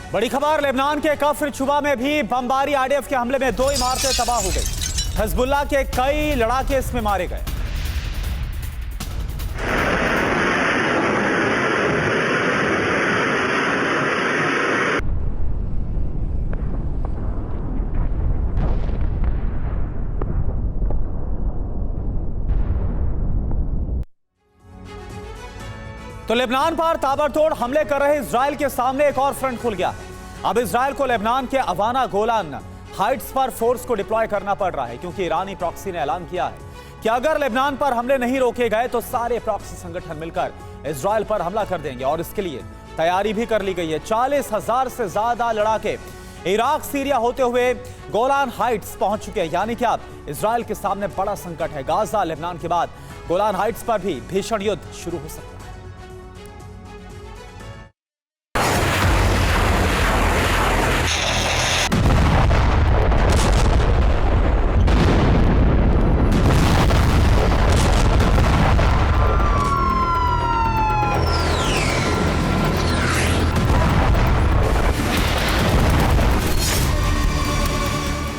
बड़ी खबर, लेबनान के कफ्र शुबा में भी बमबारी आईडीएफ के हमले में 2 इमारतें तबाह हो गई। हिजबुल्लाह के कई लड़ाके इसमें मारे गए। तो लेबनान पर ताबड़तोड़ हमले कर रहे इजराइल के सामने एक और फ्रंट खुल गया। अब इजराइल को लेबनान के अवाना गोलान हाइट्स पर फोर्स को डिप्लॉय करना पड़ रहा है, क्योंकि ईरानी प्रॉक्सी ने ऐलान किया है कि अगर लेबनान पर हमले नहीं रोके गए तो सारे प्रॉक्सी संगठन मिलकर इजराइल पर हमला कर देंगे। और इसके लिए तैयारी भी कर ली गई है। 40,000 से ज्यादा लड़ाके इराक सीरिया होते हुए गोलान हाइट्स पहुंच चुके हैं। यानी कि अब इजराइल के सामने बड़ा संकट है। गाजा, लेबनान के बाद गोलान हाइट्स पर भी भीषण युद्ध शुरू हो सकता है।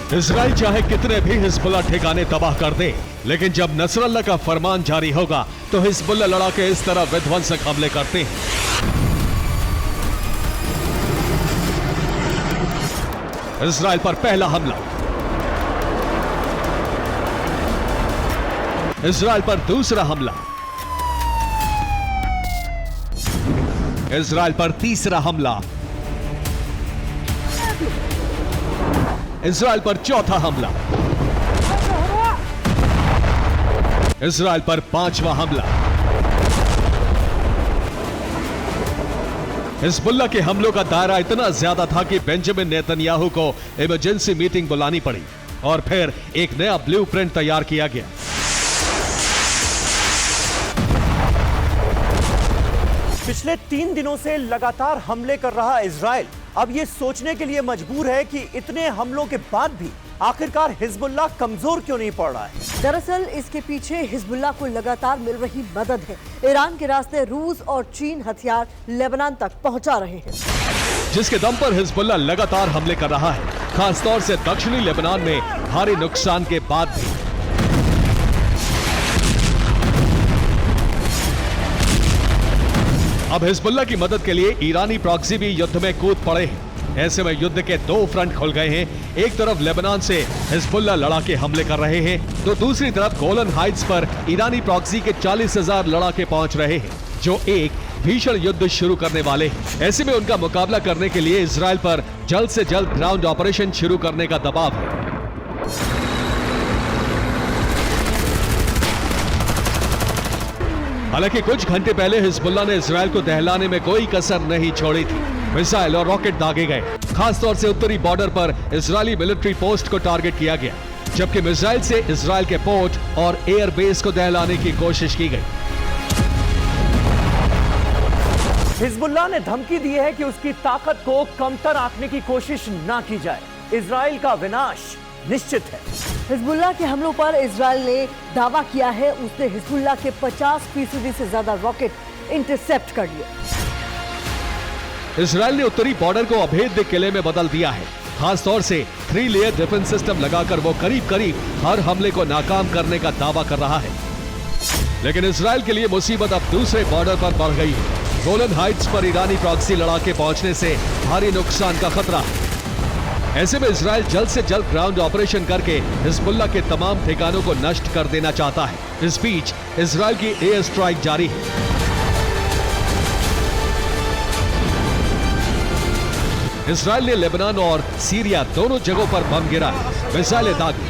इजराइल चाहे कितने भी हिजबुल्लाह ठिकाने तबाह कर दे, लेकिन जब नसरल्लाह का फरमान जारी होगा तो हिजबुल्लाह लड़ाके इस तरह विध्वंसक हमले करते हैं। इजराइल पर पहला हमला, इजराइल पर दूसरा हमला, इजराइल पर तीसरा हमला, इजराइल पर चौथा हमला, इजराइल पर पांचवा हमला। हिजबुल्लाह के हमलों का दायरा इतना ज्यादा था कि बेंजामिन नेतन्याहू को इमरजेंसी मीटिंग बुलानी पड़ी और फिर एक नया ब्लूप्रिंट तैयार किया गया। पिछले 3 दिनों से लगातार हमले कर रहा इजराइल अब ये सोचने के लिए मजबूर है कि इतने हमलों के बाद भी आखिरकार हिजबुल्लाह कमजोर क्यों नहीं पड़ रहा है। दरअसल इसके पीछे हिजबुल्लाह को लगातार मिल रही मदद है। ईरान के रास्ते रूस और चीन हथियार लेबनान तक पहुंचा रहे हैं, जिसके दम पर हिजबुल्लाह लगातार हमले कर रहा है, खासतौर से दक्षिणी लेबनान में भारी नुकसान के बाद भी। अब हिजबुल्लाह की मदद के लिए ईरानी प्रॉक्सी भी युद्ध में कूद पड़े हैं। ऐसे में युद्ध के 2 फ्रंट खुल गए हैं। एक तरफ लेबनान से हिजबुल्लाह लड़ाके हमले कर रहे हैं, तो दूसरी तरफ गोलन हाइट्स पर ईरानी प्रॉक्सी के 40,000 लड़ाके पहुंच रहे हैं, जो एक भीषण युद्ध शुरू करने वाले हैं। ऐसे में उनका मुकाबला करने के लिए इजराइल पर जल्द से जल्द ग्राउंड ऑपरेशन शुरू करने का दबाव है। हालांकि कुछ घंटे पहले हिजबुल्लाह ने इजराइल को दहलाने में कोई कसर नहीं छोड़ी थी। मिसाइल और रॉकेट दागे गए, खासतौर से उत्तरी बॉर्डर पर इजरायली मिलिट्री पोस्ट को टारगेट किया गया, जबकि मिसाइल से इजराइल के पोर्ट और एयर बेस को दहलाने की कोशिश की गई। हिजबुल्लाह ने धमकी दी है कि उसकी ताकत को कमतर आंकने की कोशिश ना की जाए। इजराइल का विनाश निश्चित है। हिजबुल्लाह के हमलों पर इजराइल ने दावा किया है उसने हिजबुल्लाह के 50% से ज्यादा रॉकेट इंटरसेप्ट कर लिए। इजराइल ने उत्तरी बॉर्डर को अभेद्य किले में बदल दिया है। खासतौर से 3 लेयर डिफेंस सिस्टम लगाकर वो करीब करीब हर हमले को नाकाम करने का दावा कर रहा है। लेकिन इजराइल के लिए मुसीबत अब दूसरे बॉर्डर पर बढ़ गई है। गोलन हाइट्स पर ईरानी प्रॉक्सी लड़ाके पहुंचने से भारी नुकसान का खतरा है। ऐसे में इजराइल जल्द से जल्द ग्राउंड ऑपरेशन करके हिजबुल्लाह के तमाम ठिकानों को नष्ट कर देना चाहता है। इस बीच इजराइल की एयर स्ट्राइक जारी है। इजराइल ने लेबनान और सीरिया दोनों जगहों पर बम गिरा है, मिसाइलें दागी।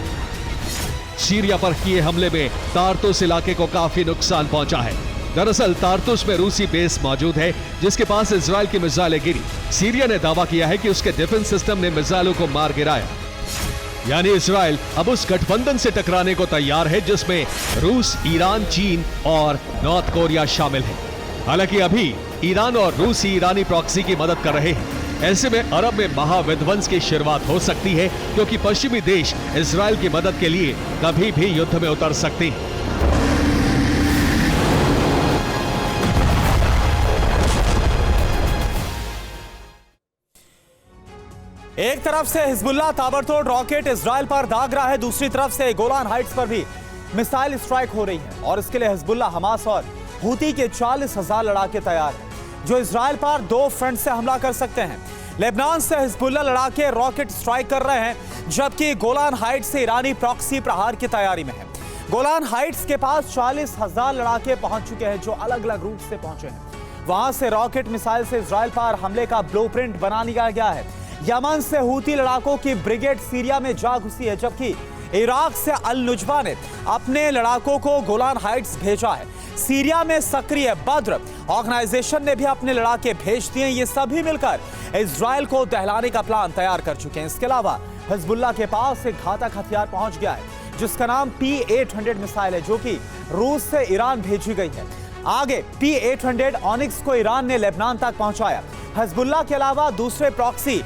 सीरिया पर किए हमले में तारतुस इलाके को काफी नुकसान पहुंचा है। दरअसल तारतुस में रूसी बेस मौजूद है, जिसके पास इजराइल की मिसाइलें गिरी। सीरिया ने दावा किया है कि उसके डिफेंस सिस्टम ने मिसाइलों को मार गिराया। यानी इजराइल अब उस गठबंधन से टकराने को तैयार है जिसमें रूस, ईरान, चीन और नॉर्थ कोरिया शामिल है। हालांकि अभी ईरान और रूस ही ईरानी प्रॉक्सी की मदद कर रहे हैं। ऐसे में अरब में महाविध्वंस की शुरुआत हो सकती है, क्योंकि पश्चिमी देश इजराइल की मदद के लिए कभी भी युद्ध में उतर सकते हैं। एक तरफ से हिजबुल्लाह ताबड़तोड़ रॉकेट इजराइल पर दाग रहा है, दूसरी तरफ से गोलान हाइट्स पर भी मिसाइल स्ट्राइक हो रही है और इसके लिए हिजबुल्लाह, हमास और हूती के 40,000 लड़ाके तैयार हैं जो इजराइल पर 2 फ्रंट से हमला कर सकते हैं। लेबनान से हिजबुल्लाह लड़ाके रॉकेट स्ट्राइक कर रहे हैं, जबकि गोलान हाइट्स से ईरानी प्रॉक्सी प्रहार की तैयारी में है। गोलान हाइट्स के पास 40,000 लड़ाके पहुंच चुके हैं जो अलग अलग रूट से पहुंचे हैं। वहां से रॉकेट मिसाइल से इजराइल पर हमले का ब्लूप्रिंट बना लिया गया है। यमन से हूती लड़ाकों की ब्रिगेड सीरिया में जा घुसी है, जबकि इराक से अल नुजबा ने अपने लड़ाकों को गोलान हाइट्स भेजा है। सीरिया में सक्रिय बद्र ऑर्गेनाइजेशन ने भी अपने लड़ाके भेज दिए। ये सभी मिलकर इजराइल को दहलाने का प्लान तैयार कर चुके हैं। इसके अलावा हिजबुल्लाह के पास एक घातक हथियार पहुंच गया है जिसका नाम P-800 मिसाइल है, जो कि रूस से ईरान भेजी गई है। आगे P-800 ऑनिक्स को ईरान ने लेबनान तक पहुंचाया। हिजबुल्लाह के अलावा दूसरे प्रॉक्सी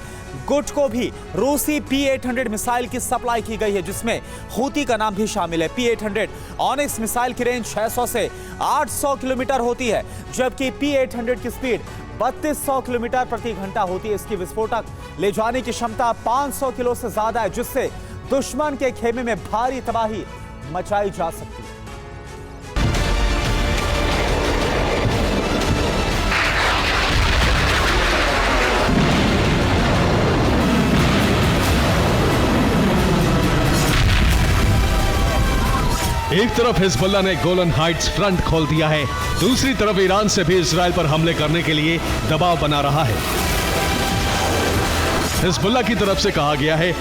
गुट को भी रूसी P-800 मिसाइल की सप्लाई की गई है, जिसमें हूती का नाम भी शामिल है। P-800 ऑनिक्स मिसाइल की रेंज 600 से 800 किलोमीटर होती है, जबकि P-800 की स्पीड 3200 किलोमीटर प्रति घंटा होती है। इसकी विस्फोटक ले जाने की क्षमता 500 किलो से ज्यादा है, जिससे दुश्मन के खेमे में भारी तबाही मचाई जा सकती है। एक तरफ हिजबुल्लाह ने गोलन हाइट्स फ्रंट खोल दिया है, दूसरी तरफ ईरान से भी इजराइल पर हमले करने के लिए दबाव बना रहा है। हिजबुल्लाह की तरफ से कहा गया है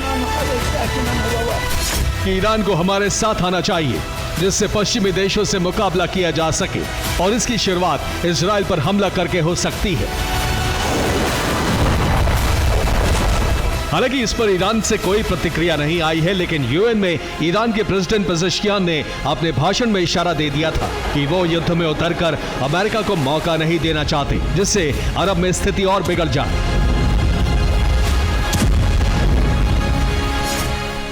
कि ईरान को हमारे साथ आना चाहिए, जिससे पश्चिमी देशों से मुकाबला किया जा सके और इसकी शुरुआत इजराइल पर हमला करके हो सकती है। हालांकि इस पर ईरान से कोई प्रतिक्रिया नहीं आई है, लेकिन यूएन में ईरान के प्रेसिडेंट पेजेश्कियान ने अपने भाषण में इशारा दे दिया था कि वो युद्ध में उतरकर अमेरिका को मौका नहीं देना चाहते, जिससे अरब में स्थिति और बिगड़ जाए।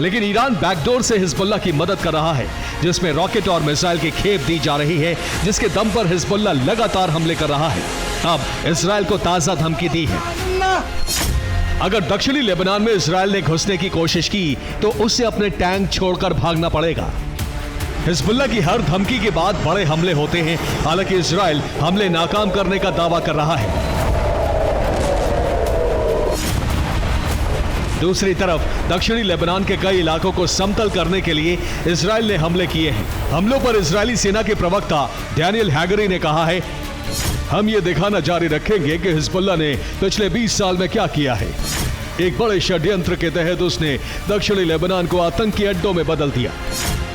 लेकिन ईरान बैकडोर से हिजबुल्लाह की मदद कर रहा है, जिसमें रॉकेट और मिसाइल की खेप दी जा रही है, जिसके दम पर हिजबुल्लाह लगातार हमले कर रहा है। अब इजराइल को ताजा धमकी दी है। अगर दक्षिणी लेबनान में इजराइल ने घुसने की कोशिश की तो उसे अपने टैंक छोड़कर भागना पड़ेगा। हिजबुल्लाह की हर धमकी के बाद बड़े हमले होते हैं। हालांकि इजराइल हमले नाकाम करने का दावा कर रहा है। दूसरी तरफ दक्षिणी लेबनान के कई इलाकों को समतल करने के लिए इजराइल ने हमले किए हैं। हमलों पर इजरायली सेना के प्रवक्ता डैनियल हैगरी ने कहा है, हम ये दिखाना जारी रखेंगे कि हिजबुल्लाह ने पिछले 20 साल में क्या किया है। एक बड़े षड्यंत्र के तहत उसने दक्षिणी लेबनान को आतंकी अड्डों में बदल दिया,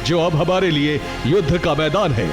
जो अब हमारे लिए युद्ध का मैदान है।